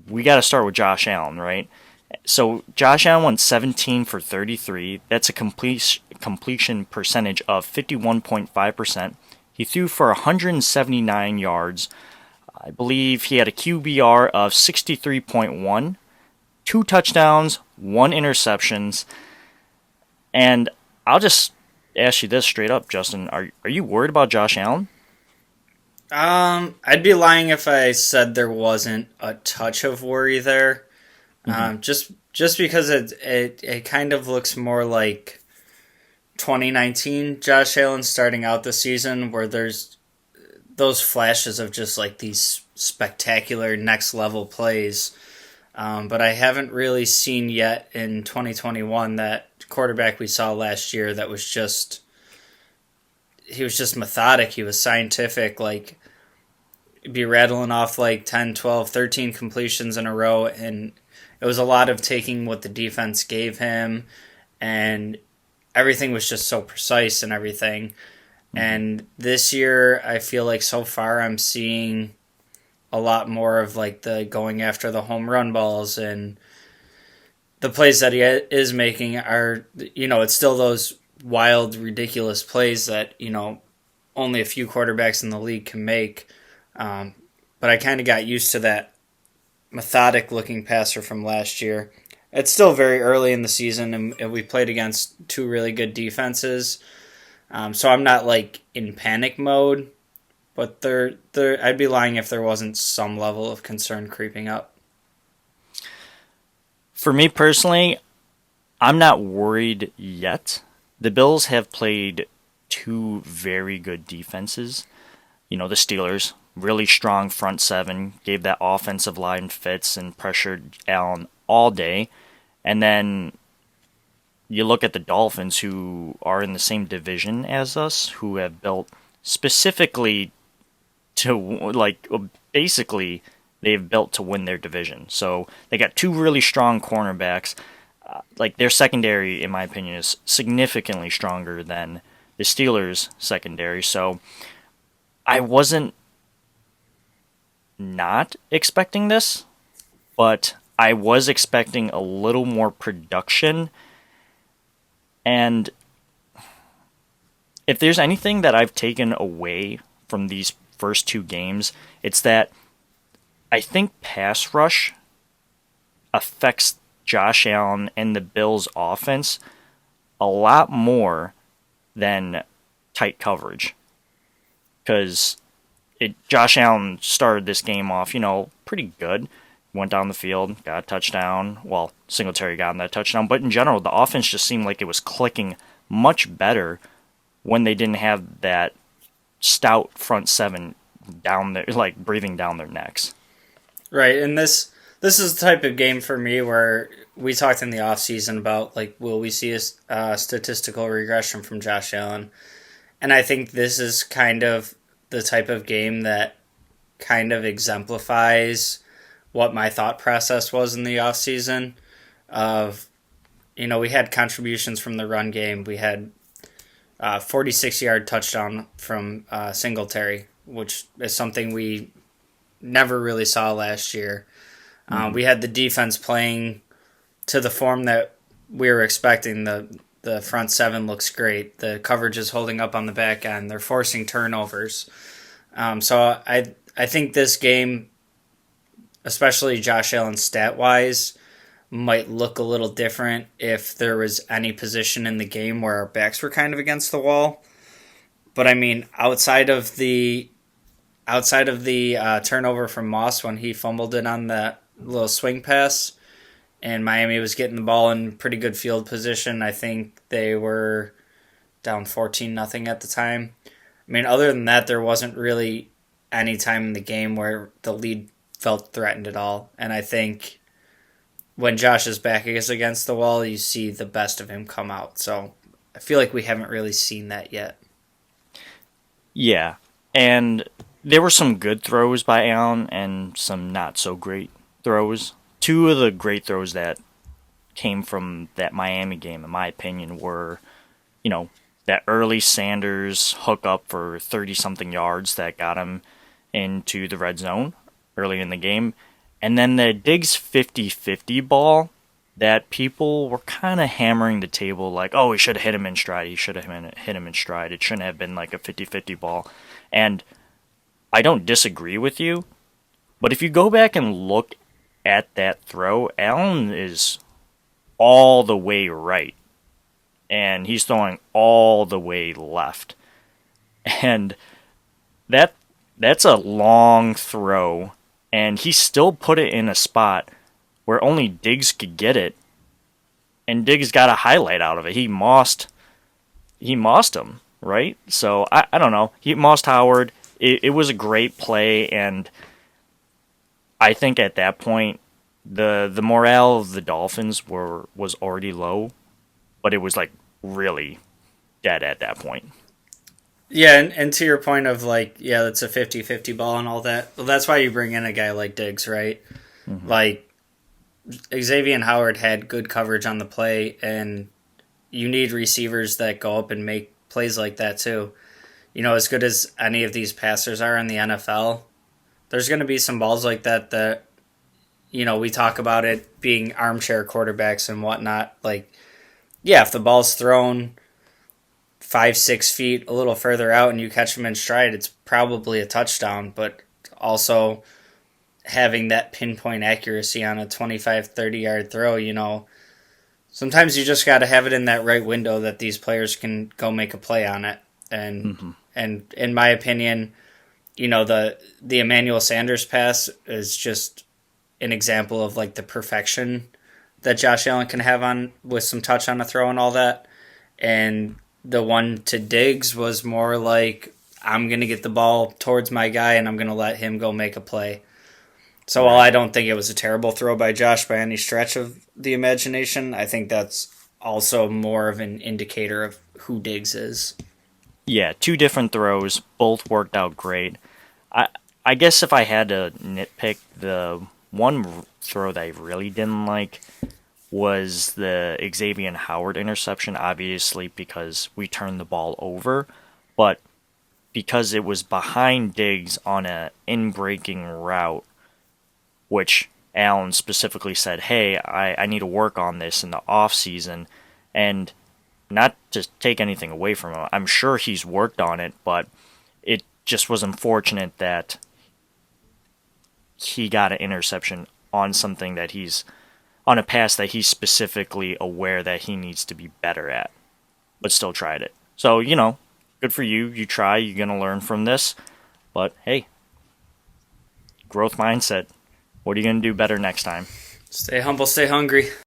we got to start with Josh Allen, right? So Josh Allen went 17 for 33. That's a completion percentage of 51.5%. He threw for 179 yards. I believe he had a QBR of 63.1, two touchdowns, one interceptions. And I'll just ask you this straight up, Justin. Are you worried about Josh Allen? I'd be lying if I said there wasn't a touch of worry there. Mm-hmm. Just because it kind of looks more like 2019 Josh Allen starting out the season, where there's those flashes of just like these spectacular next level plays. But I haven't really seen yet in 2021 that quarterback we saw last year that was just he was just methodic. He was scientific. Like, be rattling off like 10, 12, 13 completions in a row. And it was a lot of taking what the defense gave him. And everything was just so precise and everything. Mm-hmm. And this year, I feel like so far I'm seeing a lot more of like the going after the home run balls, and the plays that he is making are, it's still those wild, ridiculous plays that, only a few quarterbacks in the league can make. Um, but I kind of got used to that methodic looking passer from last year. It's still very early in the season, and we played against two really good defenses. So I'm not like in panic mode, but I'd be lying if there wasn't some level of concern creeping up. For me personally, I'm not worried yet. The Bills have played two very good defenses. The Steelers, really strong front seven, gave that offensive line fits and pressured Allen all day. And then you look at the Dolphins, who are in the same division as us, who have built specifically to, like, basically, they've built to win their division. So they got two really strong cornerbacks. Like, their secondary, in my opinion, is significantly stronger than the Steelers' secondary. So I wasn't not expecting this, but I was expecting a little more production. And if there's anything that I've taken away from these first two games, it's that I think pass rush affects Josh Allen and the Bills' offense a lot more than tight coverage. Because Josh Allen started this game off, pretty good. Went down the field, got a touchdown. Well, Singletary got in that touchdown. But in general, the offense just seemed like it was clicking much better when they didn't have that stout front seven down there, like breathing down their necks. Right, and this is the type of game for me where we talked in the off season about like, will we see a statistical regression from Josh Allen? And I think this is kind of the type of game that kind of exemplifies what my thought process was in the off season. Of, we had contributions from the run game. We had 46-yard touchdown from Singletary, which is something we never really saw last year. Mm-hmm. We had the defense playing to the form that we were expecting. The front seven looks great. The coverage is holding up on the back end. They're forcing turnovers. So I think this game, especially Josh Allen stat wise, might look a little different if there was any position in the game where our backs were kind of against the wall. But I mean, outside of the turnover from Moss when he fumbled it on that little swing pass, and Miami was getting the ball in pretty good field position. I think they were down 14-0 at the time. I mean, other than that, there wasn't really any time in the game where the lead felt threatened at all. And I think when Josh's back is against the wall, you see the best of him come out. So I feel like we haven't really seen that yet. Yeah, and there were some good throws by Allen and some not so great throws. Two of the great throws that came from that Miami game, in my opinion, were, that early Sanders hook up for 30-something yards that got him into the red zone early in the game. And then the Diggs 50-50 ball that people were kind of hammering the table like, oh, he should have hit him in stride. He should have hit him in stride. It shouldn't have been like a 50-50 ball. And I don't disagree with you, but if you go back and look at that throw, Allen is all the way right, and he's throwing all the way left. And that that's a long throw, and he still put it in a spot where only Diggs could get it, and Diggs got a highlight out of it. He mossed him, right? So I don't know. He mossed Howard. It was a great play, and I think at that point the morale of the Dolphins was already low, but it was like really dead at that point. Yeah, and to your point of like, yeah, that's a 50-50 ball and all that. Well, that's why you bring in a guy like Diggs, right? Mm-hmm. Like, Xavier Howard had good coverage on the play, and you need receivers that go up and make plays like that too. You know, as good as any of these passers are in the NFL, there's going to be some balls like that, you know, we talk about it being armchair quarterbacks and whatnot. Like, yeah, if the ball's thrown 5-6 feet a little further out and you catch them in stride, it's probably a touchdown. But also having that pinpoint accuracy on a 25-30 yard throw, you know, sometimes you just got to have it in that right window that these players can go make a play on it. And in my opinion, you know, the Emmanuel Sanders pass is just an example of like the perfection that Josh Allen can have on with some touch on a throw and all that. And the one to Diggs was more like, I'm going to get the ball towards my guy and I'm going to let him go make a play. So while I don't think it was a terrible throw by Josh by any stretch of the imagination, I think that's also more of an indicator of who Diggs is. Yeah, two different throws, both worked out great. I guess if I had to nitpick, the one throw that I really didn't like was the Xavier Howard interception, obviously because we turned the ball over, but because it was behind Diggs on a in-breaking route, which Allen specifically said, hey, I need to work on this in the off season, and not to take anything away from him. I'm sure he's worked on it, but it just was unfortunate that he got an interception on something that he's on a pass that he's specifically aware that he needs to be better at, but still tried it. So, you know, good for you. You try, you're going to learn from this. But hey, growth mindset. What are you going to do better next time? Stay humble, stay hungry.